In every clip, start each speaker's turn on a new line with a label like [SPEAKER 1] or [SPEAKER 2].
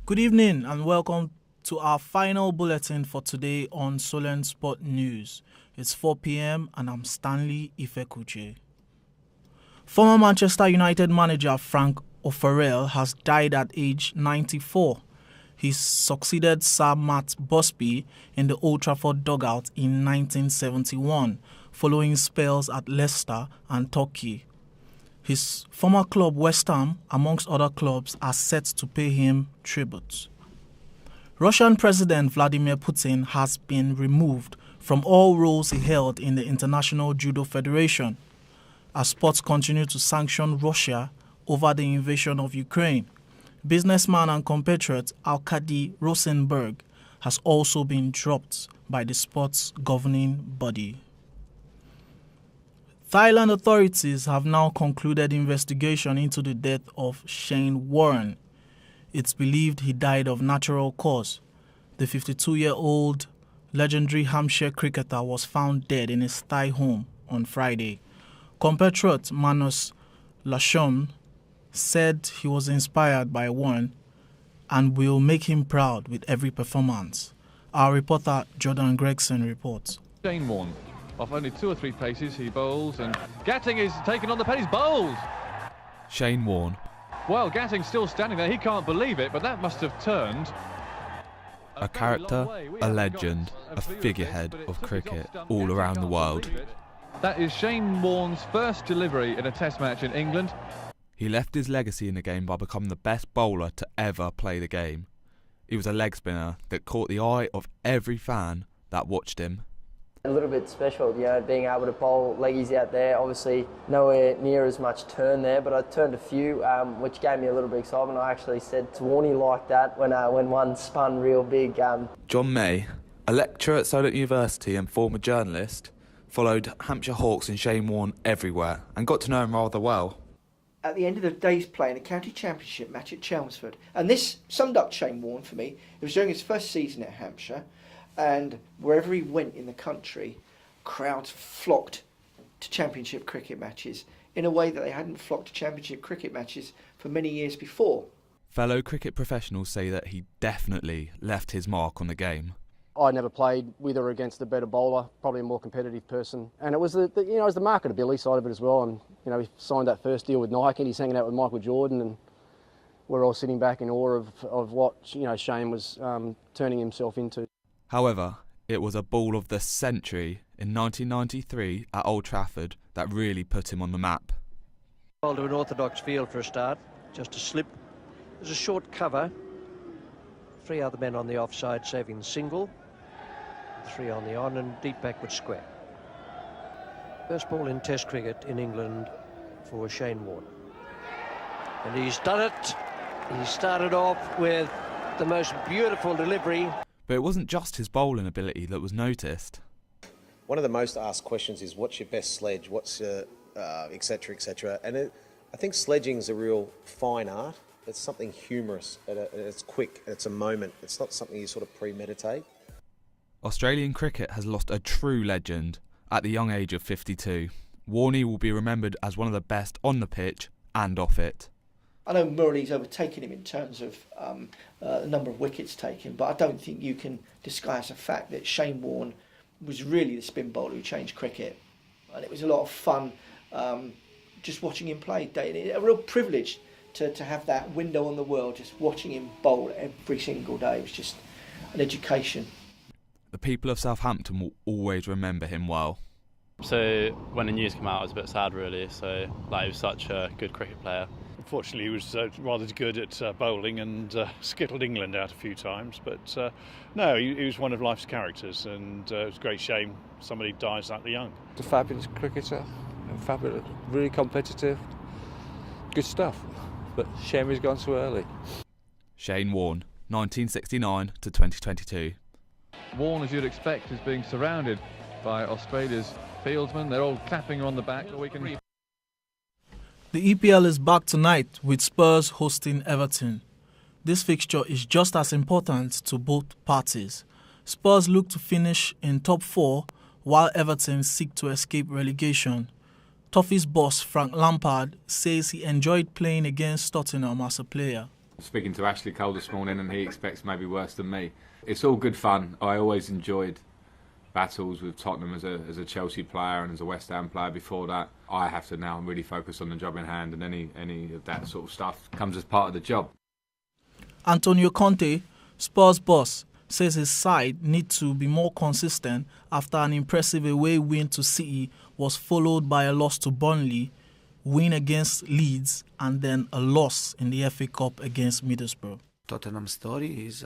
[SPEAKER 1] Good evening and welcome to our final bulletin for today on Solent Sport News. It's 4 p.m. and I'm Stanley Ifekuche. Former Manchester United manager Frank O'Farrell has died at age 94. He succeeded Sir Matt Busby in the Old Trafford dugout in 1971, following spells at Leicester and Turkey. His former club West Ham, amongst other clubs, are set to pay him tribute. Russian President Vladimir Putin has been removed from all roles he held in the International Judo Federation, as sports continue to sanction Russia over the invasion of Ukraine. Businessman and compatriot Arkady Rosenberg has also been dropped by the sports governing body. Thailand authorities have now concluded investigation into the death of Shane Warne. It's believed he died of natural cause. The 52-year-old legendary Hampshire cricketer was found dead in his Thai home on Friday. Compatriot Manus Lashom said he was inspired by Warne and will make him proud with every performance. Our reporter Jordan Gregson reports.
[SPEAKER 2] Shane Warne. Off only 2 or 3 paces, he bowls, and Gatting is taken on the pen. He's bowled.
[SPEAKER 3] Shane Warne.
[SPEAKER 2] Well, Gatting's still standing there. He can't believe it, but that must have turned.
[SPEAKER 3] A character, a legend, a figurehead of cricket all around the world.
[SPEAKER 2] That is Shane Warne's first delivery in a Test match in England.
[SPEAKER 3] He left his legacy in the game by becoming the best bowler to ever play the game. He was a leg spinner that caught the eye of every fan that watched him.
[SPEAKER 4] A little bit special, being able to bowl leggies out there. Obviously nowhere near as much turn there, but I turned a few, which gave me a little bit of excitement. I actually said to Warnie like that when one spun real big.
[SPEAKER 3] John May, a lecturer at Solent University and former journalist, followed Hampshire Hawks and Shane Warne everywhere and got to know him rather well.
[SPEAKER 5] At the end of the day's play in a county championship match at Chelmsford, and this summed up Shane Warne for me. It was during his first season at Hampshire, and wherever he went in the country, crowds flocked to championship cricket matches in a way that they hadn't flocked to championship cricket matches for many years before.
[SPEAKER 3] Fellow cricket professionals say that he definitely left his mark on the game.
[SPEAKER 6] I never played with or against a better bowler, probably a more competitive person, and it was the marketability side of it as well. And he signed that first deal with Nike, and he's hanging out with Michael Jordan, and we're all sitting back in awe of what Shane was turning himself into.
[SPEAKER 3] However, it was a ball of the century in 1993 at Old Trafford that really put him on the map.
[SPEAKER 7] Ball to an orthodox field for a start, just a slip. There's a short cover. 3 other men on the offside saving the single. 3 on the on and deep backward square. First ball in Test cricket in England for Shane Warne. And he's done it. He started off with the most beautiful delivery.
[SPEAKER 3] But it wasn't just his bowling ability that was noticed.
[SPEAKER 8] One of the most asked questions is, what's your best sledge, what's your etc, etc. And I think sledging is a real fine art. It's something humorous, it's quick, it's a moment. It's not something you sort of premeditate.
[SPEAKER 3] Australian cricket has lost a true legend at the young age of 52. Warnie will be remembered as one of the best on the pitch and off it.
[SPEAKER 5] I know Murray's overtaken him in terms of the number of wickets taken, but I don't think you can disguise the fact that Shane Warne was really the spin bowler who changed cricket. And it was a lot of fun just watching him play. A real privilege to have that window on the world, just watching him bowl every single day. It was just an education.
[SPEAKER 3] The people of Southampton will always remember him well.
[SPEAKER 9] So when the news came out, I was a bit sad really. So he was such a good cricket player.
[SPEAKER 10] Unfortunately, he was rather good at bowling and skittled England out a few times. But no, he was one of life's characters, and it was a great shame somebody dies that young.
[SPEAKER 11] He's a fabulous cricketer, fabulous, really competitive, good stuff. But shame he's gone so early.
[SPEAKER 3] Shane Warne, 1969 to 2022.
[SPEAKER 2] Warne, as you'd expect, is being surrounded by Australia's fieldsmen. They're all clapping on the back.
[SPEAKER 1] The EPL is back tonight with Spurs hosting Everton. This fixture is just as important to both parties. Spurs look to finish in top 4 while Everton seek to escape relegation. Toffee's boss Frank Lampard says he enjoyed playing against Tottenham as a player.
[SPEAKER 12] Speaking to Ashley Cole this morning, and he expects maybe worse than me. It's all good fun. I always enjoyed battles with Tottenham as a Chelsea player and as a West Ham player before that. I have to now really focus on the job in hand, and any of that sort of stuff comes as part of the job.
[SPEAKER 1] Antonio Conte, Spurs boss, says his side need to be more consistent after an impressive away win to City was followed by a loss to Burnley, win against Leeds, and then a loss in the FA Cup against Middlesbrough.
[SPEAKER 13] Tottenham's story is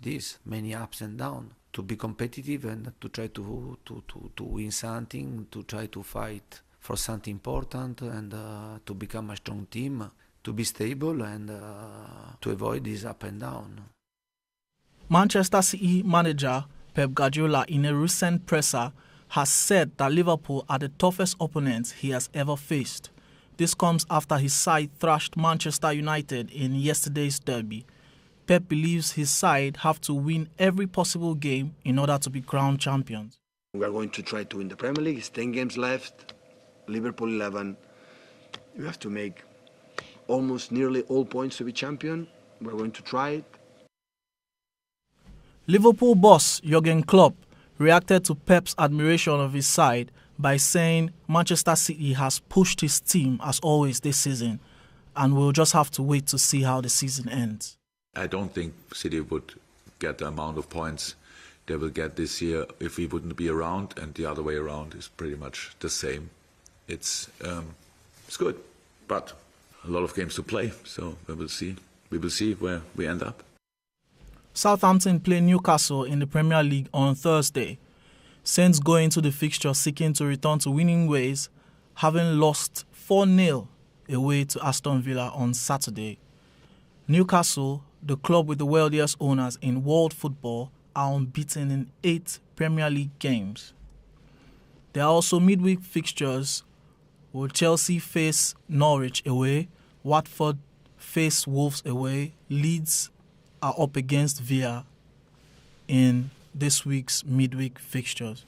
[SPEAKER 13] this: many ups and downs. To be competitive and to try to win something, to try to fight for something important, and to become a strong team, to be stable and to avoid this up and down.
[SPEAKER 1] Manchester City manager Pep Guardiola, in a recent presser, has said that Liverpool are the toughest opponents he has ever faced. This comes after his side thrashed Manchester United in yesterday's derby. Pep believes his side have to win every possible game in order to be crowned champions.
[SPEAKER 14] We are going to try to win the Premier League. It's 10 games left. Liverpool 11. You have to make almost nearly all points to be champion. We're going to try it.
[SPEAKER 1] Liverpool boss Jurgen Klopp reacted to Pep's admiration of his side by saying Manchester City has pushed his team as always this season, and we'll just have to wait to see how the season ends.
[SPEAKER 15] I don't think City would get the amount of points they will get this year if we wouldn't be around, and the other way around is pretty much the same. It's good, but a lot of games to play, so we will see. We will see where we end up.
[SPEAKER 1] Southampton play Newcastle in the Premier League on Thursday. Saints go into the fixture seeking to return to winning ways, having lost 4-0 away to Aston Villa on Saturday. Newcastle, the club with the wealthiest owners in world football, are unbeaten in 8 Premier League games. There are also midweek fixtures with Chelsea face Norwich away, Watford face Wolves away, Leeds are up against Villa in this week's midweek fixtures.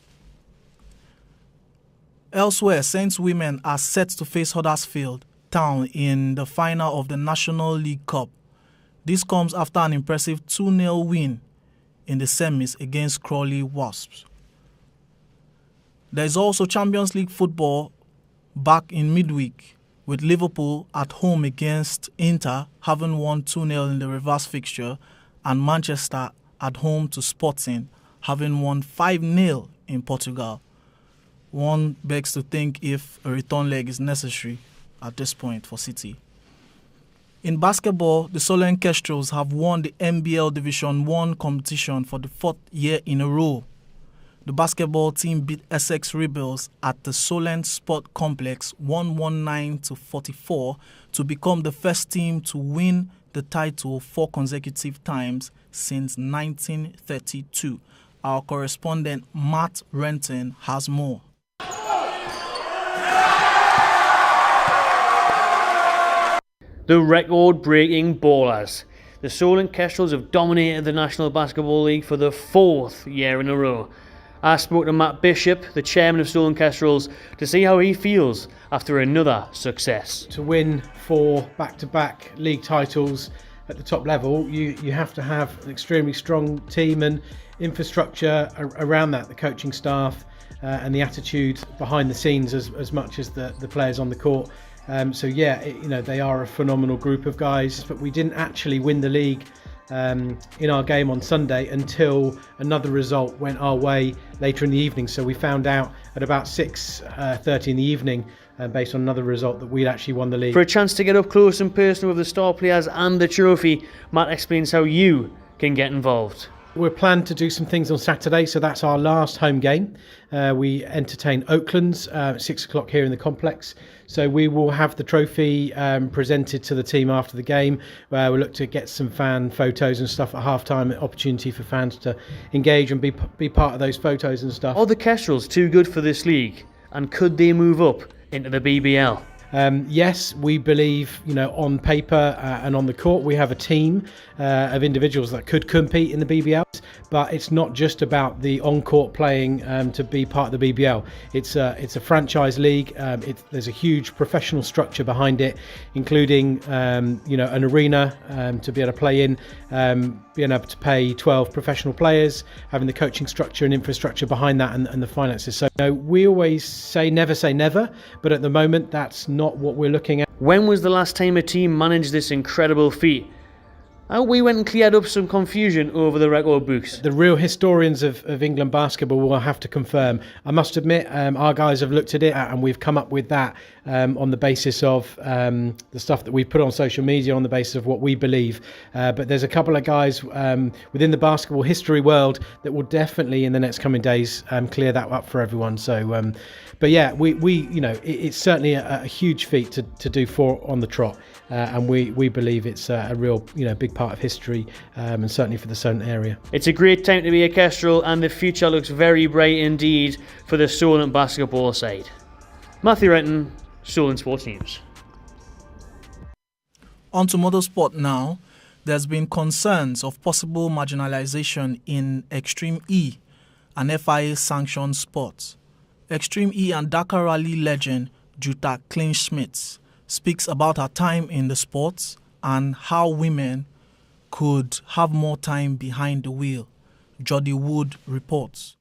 [SPEAKER 1] Elsewhere, Saints women are set to face Huddersfield Town in the final of the National League Cup. This comes after an impressive 2-0 win in the semis against Crawley Wasps. There is also Champions League football back in midweek, with Liverpool at home against Inter, having won 2-0 in the reverse fixture, and Manchester at home to Sporting, having won 5-0 in Portugal. One begs to think if a return leg is necessary at this point for City. In basketball, the Solent Kestrels have won the NBL Division 1 competition for the 4th year in a row. The basketball team beat Essex Rebels at the Solent Sport Complex 119-44 to become the first team to win the title 4 consecutive times since 1932. Our correspondent Matt Renton has more.
[SPEAKER 16] The record-breaking ballers. The Solent Kestrels have dominated the National Basketball League for the 4th year in a row. I spoke to Matt Bishop, the chairman of Solent Kestrels, to see how he feels after another success.
[SPEAKER 17] To win 4 back-to-back league titles at the top level, you have to have an extremely strong team and infrastructure around that, the coaching staff and the attitude behind the scenes as much as the players on the court. So yeah, they are a phenomenal group of guys, but we didn't actually win the league in our game on Sunday until another result went our way later in the evening. So we found out at about 6:30 in the evening, based on another result, that we'd actually won the league.
[SPEAKER 16] For a chance to get up close and personal with the star players and the trophy, Matt explains how you can get involved.
[SPEAKER 17] We're planned to do some things on Saturday, so that's our last home game. We entertain Oaklands at 6 o'clock here in the complex. So we will have the trophy presented to the team after the game. We'll look to get some fan photos and stuff at half-time, an opportunity for fans to engage and be part of those photos and stuff.
[SPEAKER 16] Are the Kestrels too good for this league? And could they move up into the BBL?
[SPEAKER 17] Yes, we believe, on paper and on the court, we have a team of individuals that could compete in the BBL. but it's not just about the on-court playing to be part of the BBL. It's a franchise league. There's a huge professional structure behind it, including an arena to be able to play in, being able to pay 12 professional players, having the coaching structure and infrastructure behind that, and the finances. So we always say never, but at the moment that's not what we're looking at.
[SPEAKER 16] When was the last time a team managed this incredible feat? We went and cleared up some confusion over the record books.
[SPEAKER 17] The real historians of England basketball will have to confirm. I must admit, our guys have looked at it and we've come up with that on the basis of the stuff that we put on social media, on the basis of what we believe. But there's a couple of guys within the basketball history world that will definitely in the next coming days clear that up for everyone. So, but yeah, it's certainly a huge feat to do 4 on the trot. And we believe it's a real big part of history, and certainly for the Solent area.
[SPEAKER 16] It's a great time to be a Kestrel, and the future looks very bright indeed for the Solent basketball side. Matthew Renton, Solent Sports News.
[SPEAKER 1] On to Motorsport now. There's been concerns of possible marginalisation in Extreme E, an FIA-sanctioned sport. Extreme E and Dakar Rally legend Jutta Kleinschmidt speaks about her time in the sports and how women could have more time behind the wheel. Jody Wood reports.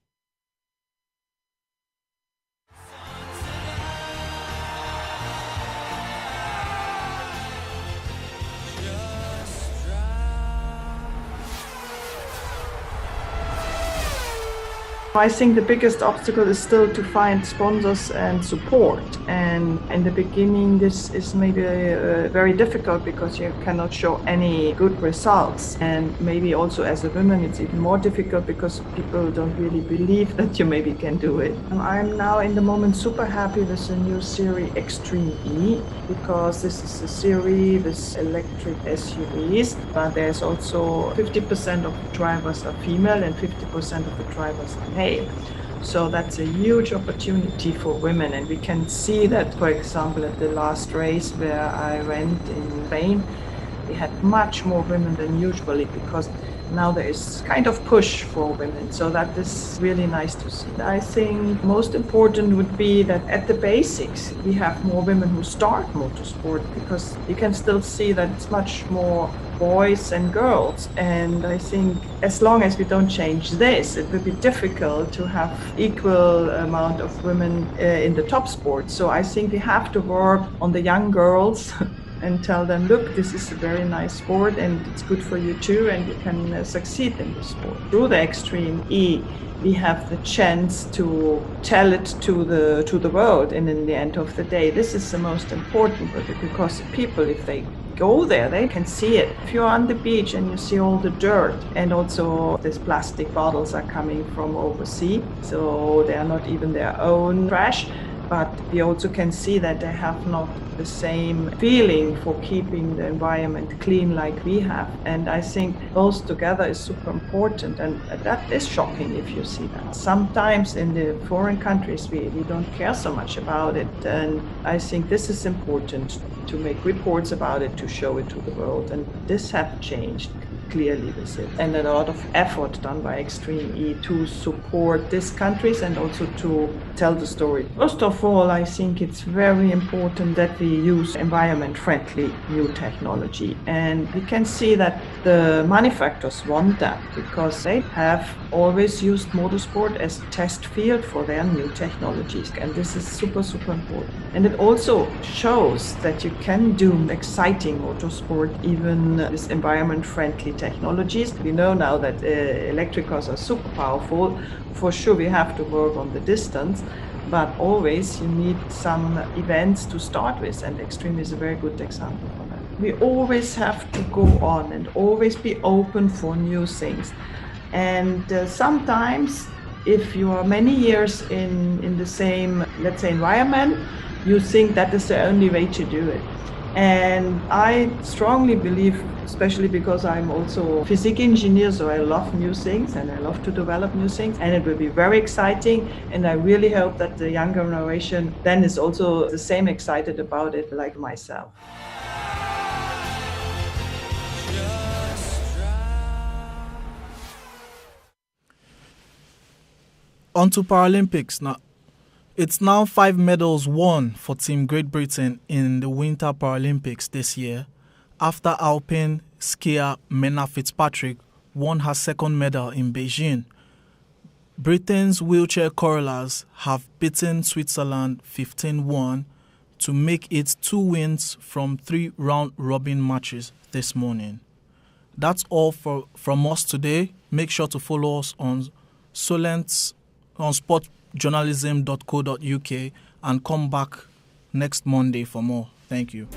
[SPEAKER 18] I think the biggest obstacle is still to find sponsors and support, and in the beginning this is maybe very difficult because you cannot show any good results, and maybe also as a woman it's even more difficult because people don't really believe that you maybe can do it. I'm now in the moment super happy with the new series Extreme E, because this is a series with electric SUVs, but there's also 50% of the drivers are female and 50% of the drivers are male. So that's a huge opportunity for women, and we can see that, for example, at the last race where I went in Spain, we had much more women than usually because now there is kind of push for women, so that is really nice to see. I think most important would be that at the basics we have more women who start motorsport, because you can still see that it's much more boys and girls, and I think as long as we don't change this, it will be difficult to have equal amount of women in the top sport. So I think we have to work on the young girls and tell them, look, this is a very nice sport and it's good for you too, and you can succeed in the sport. Through the Extreme E, we have the chance to tell it to the world, and in the end of the day, this is the most important, because people, if they go there, they can see it. If you're on the beach and you see all the dirt, and also these plastic bottles are coming from overseas, so they are not even their own trash, but we also can see that they have not the same feeling for keeping the environment clean like we have. And I think both together is super important, and that is shocking if you see that. Sometimes in the foreign countries we don't care so much about it, and I think this is important to make reports about it, to show it to the world, and this has changed clearly with it, and a lot of effort done by Extreme E to support these countries and also to tell the story. First of all, I think it's very important that we use environment-friendly new technology, and we can see that the manufacturers want that because they have always used motorsport as a test field for their new technologies, and this is super important. And it also shows that you can do exciting motorsport even with environment-friendly technologies. We know now that electric cars are super powerful. For sure we have to work on the distance, but always you need some events to start with, and Extreme is a very good example for that. We always have to go on and always be open for new things, and sometimes if you are many years in the same, let's say, environment, you think that is the only way to do it. And I strongly believe, especially because I'm also a physics engineer, so I love new things and I love to develop new things, and it will be very exciting, and I really hope that the younger generation then is also the same excited about it like myself.
[SPEAKER 1] On to Paralympics now. It's now 5 medals won for Team Great Britain in the Winter Paralympics this year, after Alpine skier Menna Fitzpatrick won her second medal in Beijing. Britain's wheelchair curlers have beaten Switzerland 15-1 to make it 2 wins from 3 round-robin matches this morning. That's all from us today. Make sure to follow us on Solent, on sportjournalism.co.uk, and come back next Monday for more. Thank you.